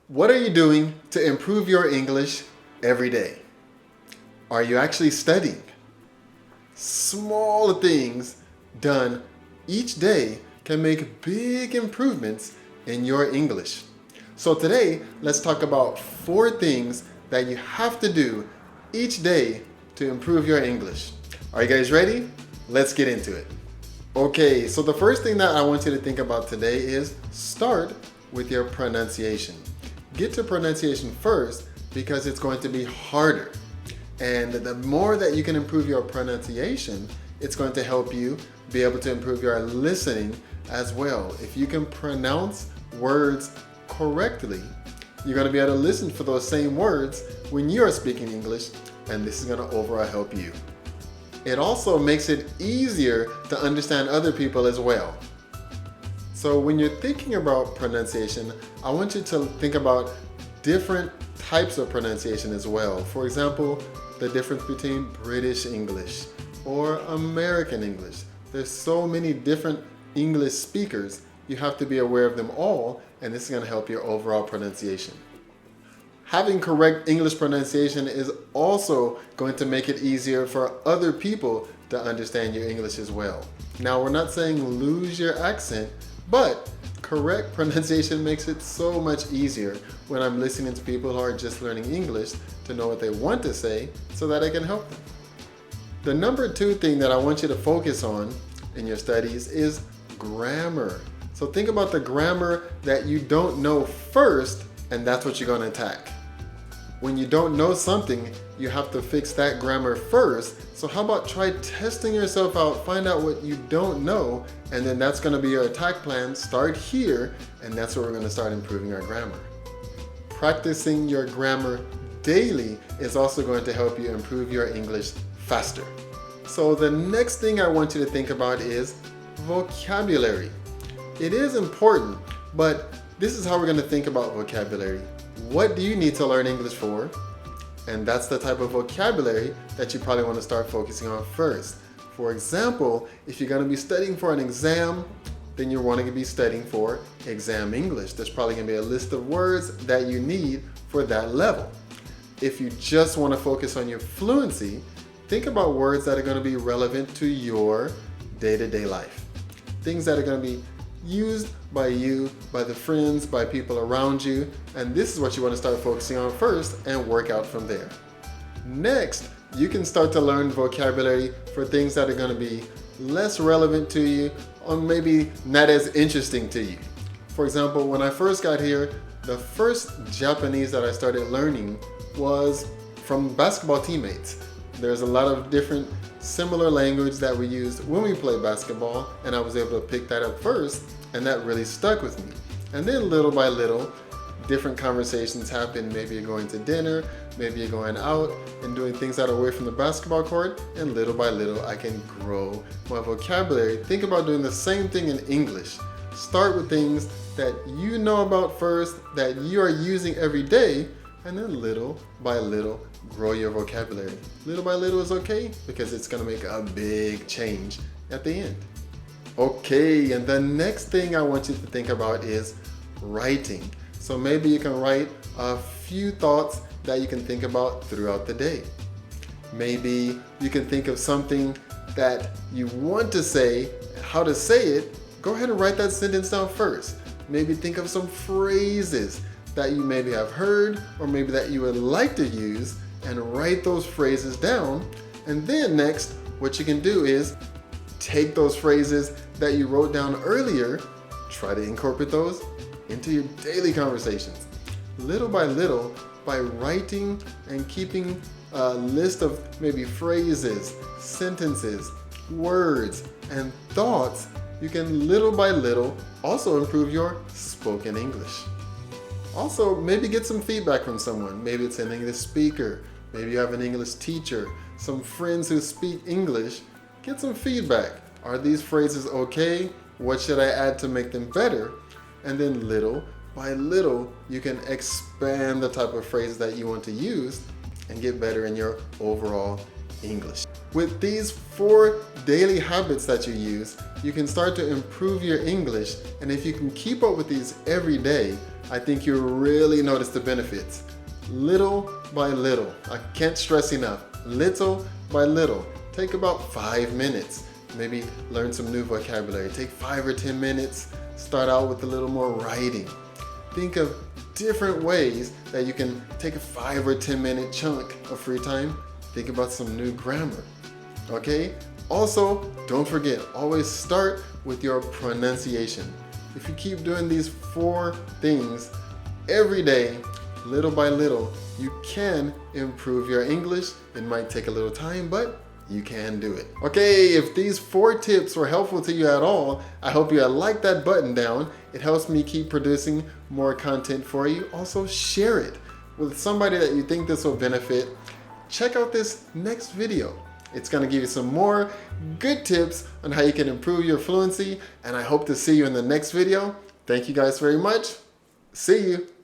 What are you doing to improve your English every day? Are you actually studying? Small things done each day can make big improvements in your English. So today, let's talk about 4 things that you have to do each day to improve your English. Are you guys ready? Let's get into it. Okay, so the first thing that I want you to think about today is start with your pronunciation. Get to pronunciation first because it's going to be harder. And the more that you can improve your pronunciation, it's going to help you be able to improve your listening as well. If you can pronounce words correctly, you're going to be able to listen for those same words when you're speaking English, and this is going to overall help you. It also makes it easier to understand other people as well. So when you're thinking about pronunciation, I want you to think about different types of pronunciation as well. For example, the difference between British English or American English. There's so many different English speakers. You have to be aware of them all, and this is going to help your overall pronunciation. Having correct English pronunciation is also going to make it easier for other people to understand your English as well. Now, we're not saying lose your accent, but correct pronunciation makes it so much easier when I'm listening to people who are just learning English to know what they want to say so that I can help them. The number 2 thing that I want you to focus on in your studies is grammar. So think about the grammar that you don't know first, and that's what you're going to attack. When you don't know something, you have to fix that grammar first. So how about try testing yourself out, find out what you don't know, and then that's going to be your attack plan. Start here, and that's where we're going to start improving our grammar. Practicing your grammar daily is also going to help you improve your English faster. So the next thing I want you to think about is vocabulary. It is important, but this is how we're going to think about vocabulary. What do you need to learn English for? And that's the type of vocabulary that you probably want to start focusing on first. For example, if you're going to be studying for an exam, then you're wanting to be studying for exam English. There's probably going to be a list of words that you need for that level. If you just want to focus on your fluency, think about words that are going to be relevant to your day-to-day life. Things that are going to be used by you, by the friends, by people around you, and this is what you want to start focusing on first and work out from there. Next, you can start to learn vocabulary for things that are going to be less relevant to you or maybe not as interesting to you. For example, when I first got here, the first Japanese that I started learning was from basketball teammates. There's a lot of different similar language that we used when we played basketball, and I was able to pick that up first, and that really stuck with me. And then little by little, different conversations happen. Maybe you're going to dinner, maybe you're going out and doing things that are away from the basketball court, and little by little I can grow my vocabulary. Think about doing the same thing in English. Start with things that you know about first, that you are using every day, and then little by little grow your vocabulary. Little by little is okay because it's going to make a big change at the end. Okay, and the next thing I want you to think about is writing. So maybe you can write a few thoughts that you can think about throughout the day. Maybe you can think of something that you want to say, how to say it. Go ahead and write that sentence down first. Maybe think of some phrases that you maybe have heard or maybe that you would like to use, and write those phrases down. And then next, what you can do is take those phrases that you wrote down earlier, try to incorporate those into your daily conversations. Little by little, by writing and keeping a list of maybe phrases, sentences, words, and thoughts, you can little by little also improve your spoken English. Also, maybe get some feedback from someone. Maybe it's an English speaker. Maybe you have an English teacher, some friends who speak English. Get some feedback. Are these phrases okay? What should I add to make them better? And then little by little, you can expand the type of phrases that you want to use and get better in your overall English. With these 4 daily habits that you use, you can start to improve your English, and if you can keep up with these every day, I think you'll really notice the benefits. Little by little, I can't stress enough, little by little. Take about 5 minutes, maybe learn some new vocabulary. Take 5 or 10 minutes, start out with a little more writing. Think of different ways that you can take a 5 or 10 minute chunk of free time. Think about some new grammar, okay? Also, don't forget, always start with your pronunciation. If you keep doing these 4 things every day, little by little, you can improve your English. It might take a little time, but you can do it. Okay, if these 4 tips were helpful to you at all, I hope you like that button down. It helps me keep producing more content for you. Also, share it with somebody that you think this will benefit. Check out this next video. It's gonna give you some more good tips on how you can improve your fluency, and I hope to see you in the next video. Thank you guys very much. See you.